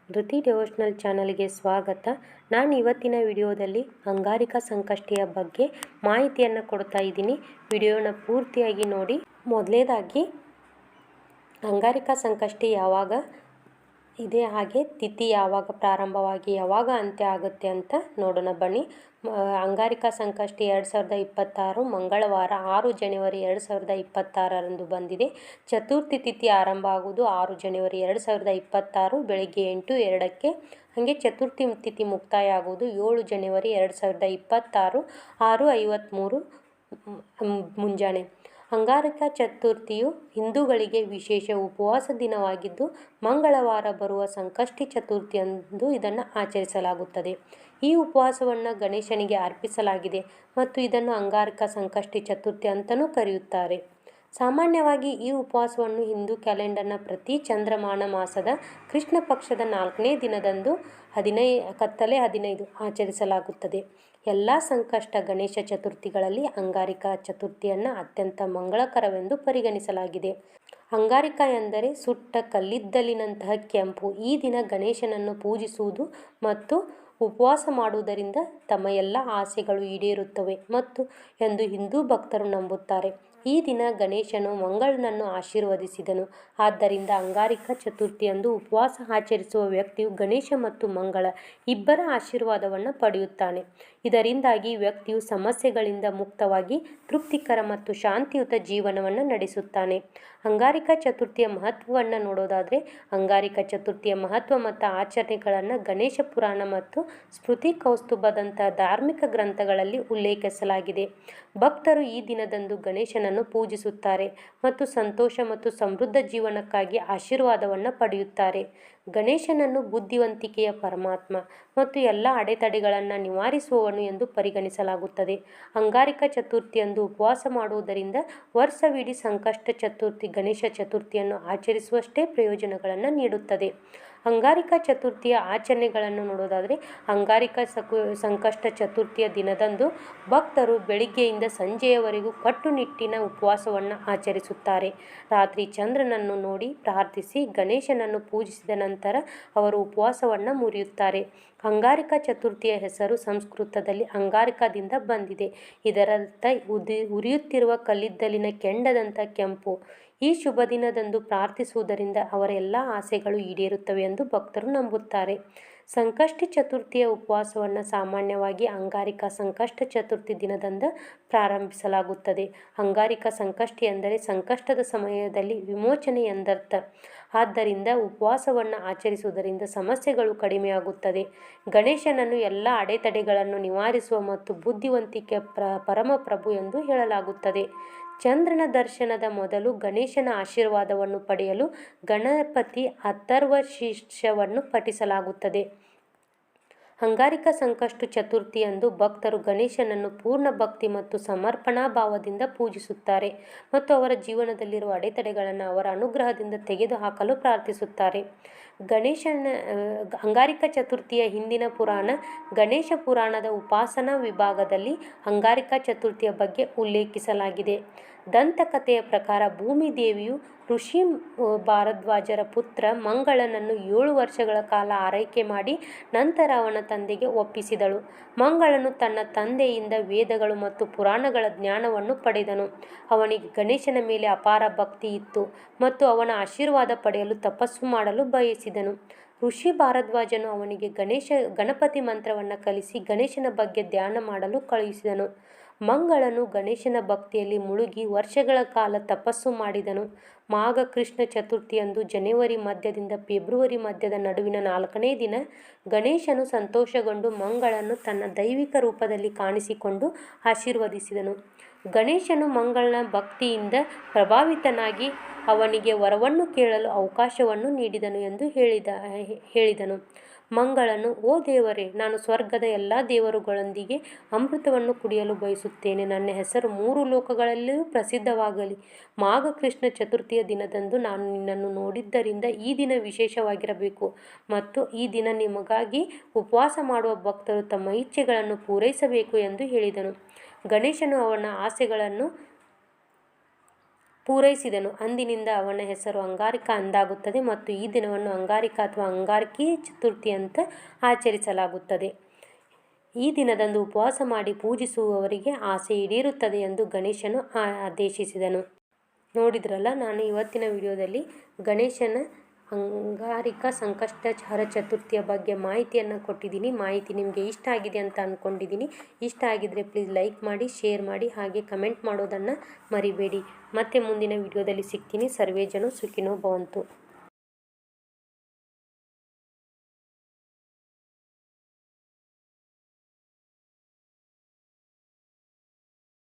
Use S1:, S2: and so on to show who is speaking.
S1: Dhriti devotional ಚಾನಲ್ಗೆ ಸ್ವಾಗತ. ನಾನು ಇವತ್ತಿನ ವಿಡಿಯೋದಲ್ಲಿ ಅಂಗಾರಿಕಾ ಸಂಕಷ್ಟಿಯ ಬಗ್ಗೆ ಮಾಹಿತಿಯನ್ನು ಕೊಡ್ತಾ ಇದ್ದೀನಿ. ವಿಡಿಯೋನ ಪೂರ್ತಿಯಾಗಿ ನೋಡಿ. ಮೊದಲನೇದಾಗಿ ಅಂಗಾರಿಕಾ ಸಂಕಷ್ಟಿ ಯಾವಾಗ ಇದೆ, ಹಾಗೆ ತಿಥಿ ಯಾವಾಗ ಪ್ರಾರಂಭವಾಗಿ ಯಾವಾಗ ಅಂತ್ಯ ಆಗುತ್ತೆ ಅಂತ ನೋಡೋಣ ಬನ್ನಿ. ಅಂಗಾರಿಕಾ ಸಂಕಷ್ಟಿ 2026 ಮಂಗಳವಾರ 6 ಜನವರಿ 2026ರಂದು ಬಂದಿದೆ. ಚತುರ್ಥಿ ತಿಥಿ ಆರಂಭ ಆಗುವುದು 6 ಜನವರಿ 2026 ಬೆಳಗ್ಗೆ 8:02ಕ್ಕೆ. ಹಾಗೆ ಚತುರ್ಥಿ ತಿಥಿ ಮುಕ್ತಾಯ ಆಗುವುದು 7 ಜನವರಿ 2026 6:53 ಮುಂಜಾನೆ. ಅಂಗಾರಿಕಾ ಚತುರ್ಥಿಯು ಹಿಂದೂಗಳಿಗೆ ವಿಶೇಷ ಉಪವಾಸ ದಿನವಾಗಿದ್ದು, ಮಂಗಳವಾರ ಬರುವ ಸಂಕಷ್ಟಿ ಚತುರ್ಥಿಯಂದು ಇದನ್ನು ಆಚರಿಸಲಾಗುತ್ತದೆ. ಈ ಉಪವಾಸವನ್ನು ಗಣೇಶನಿಗೆ ಅರ್ಪಿಸಲಾಗಿದೆ ಮತ್ತು ಇದನ್ನು ಅಂಗಾರಿಕಾ ಸಂಕಷ್ಟಿ ಚತುರ್ಥಿ ಅಂತಲೂ ಕರೆಯುತ್ತಾರೆ. ಸಾಮಾನ್ಯವಾಗಿ ಈ ಉಪವಾಸವನ್ನು ಹಿಂದೂ ಕ್ಯಾಲೆಂಡರ್ನ ಪ್ರತಿ ಚಾಂದ್ರಮಾನ ಮಾಸದ ಕೃಷ್ಣ ಪಕ್ಷದ 4ನೇ ದಿನದಂದು 15 ಆಚರಿಸಲಾಗುತ್ತದೆ. ಎಲ್ಲ ಸಂಕಷ್ಟ ಗಣೇಶ ಚತುರ್ಥಿಗಳಲ್ಲಿ ಅಂಗಾರಿಕಾ ಚತುರ್ಥಿಯನ್ನು ಅತ್ಯಂತ ಮಂಗಳಕರವೆಂದು ಪರಿಗಣಿಸಲಾಗಿದೆ. ಅಂಗಾರಿಕಾ ಎಂದರೆ ಸುಟ್ಟ ಕಲ್ಲಿದ್ದಲಿನಂತಹ ಕೆಂಪು. ಈ ದಿನ ಗಣೇಶನನ್ನು ಪೂಜಿಸುವುದು ಮತ್ತು ಉಪವಾಸ ಮಾಡುವುದರಿಂದ ತಮ್ಮ ಎಲ್ಲ ಆಸೆಗಳು ಈಡೇರುತ್ತವೆ ಮತ್ತು ಎಂದು ಹಿಂದೂ ಭಕ್ತರು ನಂಬುತ್ತಾರೆ. ಈ ದಿನ ಗಣೇಶನು ಮಂಗಳನನ್ನು ಆಶೀರ್ವದಿಸಿದನು. ಆದ್ದರಿಂದ ಅಂಗಾರಿಕಾ ಚತುರ್ಥಿಯಂದು ಉಪವಾಸ ಆಚರಿಸುವ ವ್ಯಕ್ತಿಯು ಗಣೇಶ ಮತ್ತು ಮಂಗಳ ಇಬ್ಬರ ಆಶೀರ್ವಾದವನ್ನು ಪಡೆಯುತ್ತಾನೆ. ಇದರಿಂದಾಗಿ ವ್ಯಕ್ತಿಯು ಸಮಸ್ಯೆಗಳಿಂದ ಮುಕ್ತವಾಗಿ ತೃಪ್ತಿಕರ ಮತ್ತು ಶಾಂತಿಯುತ ಜೀವನವನ್ನು ನಡೆಸುತ್ತಾನೆ. ಅಂಗಾರಿಕಾ ಚತುರ್ಥಿಯ ಮಹತ್ವವನ್ನು ನೋಡೋದಾದರೆ, ಅಂಗಾರಿಕಾ ಚತುರ್ಥಿಯ ಮಹತ್ವ ಮತ್ತು ಆಚರಣೆಗಳನ್ನು ಗಣೇಶ ಪುರಾಣ ಮತ್ತು ಸ್ಮೃತಿ ಕೌಸ್ತುಭದಂತಹ ಧಾರ್ಮಿಕ ಗ್ರಂಥಗಳಲ್ಲಿ ಉಲ್ಲೇಖಿಸಲಾಗಿದೆ. ಭಕ್ತರು ಈ ದಿನದಂದು ಗಣೇಶನನ್ನು ಪೂಜಿಸುತ್ತಾರೆ ಮತ್ತು ಸಂತೋಷ ಮತ್ತು ಸಮೃದ್ಧ ಜೀವನಕ್ಕಾಗಿ ಆಶೀರ್ವಾದವನ್ನು ಪಡೆಯುತ್ತಾರೆ. ಗಣೇಶನನ್ನು ಬುದ್ಧಿವಂತಿಕೆಯ ಪರಮಾತ್ಮ ಮತ್ತು ಎಲ್ಲ ಅಡೆತಡೆಗಳನ್ನು ನಿವಾರಿಸುವವನು ಎಂದು ಪರಿಗಣಿಸಲಾಗುತ್ತದೆ. ಅಂಗಾರಿಕಾ ಚತುರ್ಥಿಯಂದು ಉಪವಾಸ ಮಾಡುವುದರಿಂದ ವರ್ಷವಿಡೀ ಸಂಕಷ್ಟ ಚತುರ್ಥಿ ಗಣೇಶ ಚತುರ್ಥಿಯನ್ನು ಆಚರಿಸುವಷ್ಟೇ ಪ್ರಯೋಜನಗಳನ್ನು ನೀಡುತ್ತದೆ. ಅಂಗಾರಿಕಾ ಚತುರ್ಥಿಯ ಆಚರಣೆಗಳನ್ನು ನೋಡೋದಾದರೆ, ಅಂಗಾರಿಕಾ ಸಂಕಷ್ಟ ಚತುರ್ಥಿಯ ದಿನದಂದು ಭಕ್ತರು ಬೆಳಿಗ್ಗೆಯಿಂದ ಸಂಜೆಯವರೆಗೂ ಕಟ್ಟುನಿಟ್ಟಿನ ಉಪವಾಸವನ್ನು ಆಚರಿಸುತ್ತಾರೆ. ರಾತ್ರಿ ಚಂದ್ರನನ್ನು ನೋಡಿ ಪ್ರಾರ್ಥಿಸಿ ಗಣೇಶನನ್ನು ಪೂಜಿಸಿದ ನಂತರ ಅವರು ಉಪವಾಸವನ್ನು ಮುರಿಯುತ್ತಾರೆ. ಅಂಗಾರಿಕಾ ಚತುರ್ಥಿಯ ಹೆಸರು ಸಂಸ್ಕೃತದಲ್ಲಿ ಅಂಗಾರಿಕಾದಿಂದ ಬಂದಿದೆ. ಇದರರ್ಥ ಉರಿಯುತ್ತಿರುವ ಕಲ್ಲಿದ್ದಲಿನ ಕೆಂಡದಂಥ ಕೆಂಪು. ಈ ಶುಭ ದಿನದಂದು ಪ್ರಾರ್ಥಿಸುವುದರಿಂದ ಅವರ ಎಲ್ಲ ಆಸೆಗಳು ಈಡೇರುತ್ತವೆ ಎಂದು ಭಕ್ತರು ನಂಬುತ್ತಾರೆ. ಸಂಕಷ್ಟಿ ಚತುರ್ಥಿಯ ಉಪವಾಸವನ್ನು ಸಾಮಾನ್ಯವಾಗಿ ಅಂಗಾರಿಕಾ ಸಂಕಷ್ಟ ಚತುರ್ಥಿ ದಿನದಂದು ಪ್ರಾರಂಭಿಸಲಾಗುತ್ತದೆ. ಅಂಗಾರಿಕಾ ಸಂಕಷ್ಟಿ ಎಂದರೆ ಸಂಕಷ್ಟದ ಸಮಯದಲ್ಲಿ ವಿಮೋಚನೆ ಎಂದರ್ಥ. ಆದ್ದರಿಂದ ಉಪವಾಸವನ್ನು ಆಚರಿಸುವುದರಿಂದ ಸಮಸ್ಯೆಗಳು ಕಡಿಮೆಯಾಗುತ್ತದೆ. ಗಣೇಶನನ್ನು ಎಲ್ಲ ಅಡೆತಡೆಗಳನ್ನು ನಿವಾರಿಸುವ ಮತ್ತು ಬುದ್ಧಿವಂತಿಕೆಯ ಪರಮಪ್ರಭು ಎಂದು ಹೇಳಲಾಗುತ್ತದೆ. ಚಂದ್ರನ ದರ್ಶನದ ಮೊದಲು ಗಣೇಶನ ಆಶೀರ್ವಾದವನ್ನು ಪಡೆಯಲು ಗಣಪತಿ ಅಥರ್ವ ಶೀರ್ಷವನ್ನು ಪಠಿಸಲಾಗುತ್ತದೆ. ಅಂಗಾರಿಕಾ ಸಂಕಷ್ಟ ಚತುರ್ಥಿಯಂದು ಭಕ್ತರು ಗಣೇಶನನ್ನು ಪೂರ್ಣ ಭಕ್ತಿ ಮತ್ತು ಸಮರ್ಪಣಾ ಭಾವದಿಂದ ಪೂಜಿಸುತ್ತಾರೆ ಮತ್ತು ಅವರ ಜೀವನದಲ್ಲಿರುವ ಅಡೆತಡೆಗಳನ್ನು ಅವರ ಅನುಗ್ರಹದಿಂದ ತೆಗೆದುಹಾಕಲು ಪ್ರಾರ್ಥಿಸುತ್ತಾರೆ. ಅಂಗಾರಿಕಾ ಚತುರ್ಥಿಯ ಹಿಂದಿನ ಪುರಾಣ ಗಣೇಶ ಪುರಾಣದ ಉಪಾಸನಾ ವಿಭಾಗದಲ್ಲಿ ಅಂಗಾರಿಕಾ ಚತುರ್ಥಿಯ ಬಗ್ಗೆ ಉಲ್ಲೇಖಿಸಲಾಗಿದೆ. ದಂತಕಥೆಯ ಪ್ರಕಾರ ಭೂಮಿ ದೇವಿಯು ಋಷಿ ಭಾರದ್ವಾಜರ ಪುತ್ರ ಮಂಗಳನನ್ನು 7 ವರ್ಷಗಳ ಕಾಲ ಆರೈಕೆ ಮಾಡಿ ನಂತರ ಅವನ ತಂದೆಗೆ ಒಪ್ಪಿಸಿದಳು. ಮಂಗಳನು ತನ್ನ ತಂದೆಯಿಂದ ವೇದಗಳು ಮತ್ತು ಪುರಾಣಗಳ ಜ್ಞಾನವನ್ನು ಪಡೆದನು. ಅವನಿಗೆ ಗಣೇಶನ ಮೇಲೆ ಅಪಾರ ಭಕ್ತಿ ಇತ್ತು ಮತ್ತು ಅವನ ಆಶೀರ್ವಾದ ಪಡೆಯಲು ತಪಸ್ಸು ಮಾಡಲು ಬಯಸಿದನು. ಋಷಿ ಭಾರದ್ವಾಜನು ಅವನಿಗೆ ಗಣಪತಿ ಮಂತ್ರವನ್ನು ಕಲಿಸಿ ಗಣೇಶನ ಬಗ್ಗೆ ಧ್ಯಾನ ಮಾಡಲು ಕಳುಹಿಸಿದನು. ಮಂಗಳನು ಗಣೇಶನ ಭಕ್ತಿಯಲ್ಲಿ ಮುಳುಗಿ ವರ್ಷಗಳ ಕಾಲ ತಪಸ್ಸು ಮಾಡಿದನು. ಮಾಘ ಕೃಷ್ಣ ಚತುರ್ಥಿಯಂದು ಜನವರಿ ಮಧ್ಯದಿಂದ ಫೆಬ್ರವರಿ ಮಧ್ಯದ ನಡುವಿನ 4ನೇ ದಿನ ಗಣೇಶನು ಸಂತೋಷಗೊಂಡು ಮಂಗಳನು ತನ್ನ ದೈವಿಕ ರೂಪದಲ್ಲಿ ಕಾಣಿಸಿಕೊಂಡು ಆಶೀರ್ವದಿಸಿದನು. ಗಣೇಶನು ಮಂಗಳನ ಭಕ್ತಿಯಿಂದ ಪ್ರಭಾವಿತನಾಗಿ ಅವನಿಗೆ ವರವನ್ನು ಕೇಳಲು ಅವಕಾಶವನ್ನು ನೀಡಿದನು ಎಂದು ಹೇಳಿದನು. ಮಂಗಳನು, ಓ ದೇವರೇ, ನಾನು ಸ್ವರ್ಗದ ಎಲ್ಲ ದೇವರುಗಳೊಂದಿಗೆ ಅಮೃತವನ್ನು ಕುಡಿಯಲು ಬಯಸುತ್ತೇನೆ. ನನ್ನ ಹೆಸರು 3 ಲೋಕಗಳಲ್ಲಿಯೂ ಪ್ರಸಿದ್ಧವಾಗಲಿ. ಮಾಘ ಕೃಷ್ಣ ಚತುರ್ಥಿಯ ದಿನದಂದು ನಾನು ನಿನ್ನನ್ನು ನೋಡಿದ್ದರಿಂದ ಈ ದಿನ ವಿಶೇಷವಾಗಿರಬೇಕು ಮತ್ತು ಈ ದಿನ ನಿಮಗಾಗಿ ಉಪವಾಸ ಮಾಡುವ ಭಕ್ತರು ತಮ್ಮ ಇಚ್ಛೆಗಳನ್ನು ಪೂರೈಸಬೇಕು ಎಂದು ಹೇಳಿದನು. ಗಣೇಶನು ಅವನ ಆಸೆಗಳನ್ನು ಪೂರೈಸಿದನು. ಅಂದಿನಿಂದ ಅವನ ಹೆಸರು ಅಂಗಾರಿಕ ಎಂದಾಗುತ್ತದೆ ಮತ್ತು ಈ ದಿನವನ್ನು ಅಂಗಾರಿಕ ಅಥವಾ ಅಂಗಾರಕಿ ಚತುರ್ಥಿ ಅಂತ ಆಚರಿಸಲಾಗುತ್ತದೆ. ಈ ದಿನದಂದು ಉಪವಾಸ ಮಾಡಿ ಪೂಜಿಸುವವರಿಗೆ ಆಸೆ ಈಡೇರುತ್ತದೆ ಎಂದು ಗಣೇಶನು ಆದೇಶಿಸಿದನು. ನೋಡಿದ್ರಲ್ಲ, ನಾನು ಇವತ್ತಿನ ವಿಡಿಯೋದಲ್ಲಿ ಗಣೇಶನ ಅಂಗಾರಿಕ ಸಂಕಷ್ಟಹರ ಚತುರ್ಥಿಯ ಬಗ್ಗೆ ಮಾಹಿತಿಯನ್ನು ಕೊಟ್ಟಿದ್ದೀನಿ. ಮಾಹಿತಿ ನಿಮಗೆ ಇಷ್ಟ ಆಗಿದೆ ಅಂತ ಅಂದ್ಕೊಂಡಿದ್ದೀನಿ. ಇಷ್ಟ ಆಗಿದ್ರೆ ಪ್ಲೀಸ್ ಲೈಕ್ ಮಾಡಿ, ಶೇರ್ ಮಾಡಿ, ಹಾಗೆ ಕಮೆಂಟ್ ಮಾಡೋದನ್ನು ಮರಿಬೇಡಿ. ಮತ್ತೆ ಮುಂದಿನ ವಿಡಿಯೋದಲ್ಲಿ ಸಿಗ್ತೀನಿ. ಸರ್ವೇ ಜನ ಸುಖಿನೋ ಭವಂತು.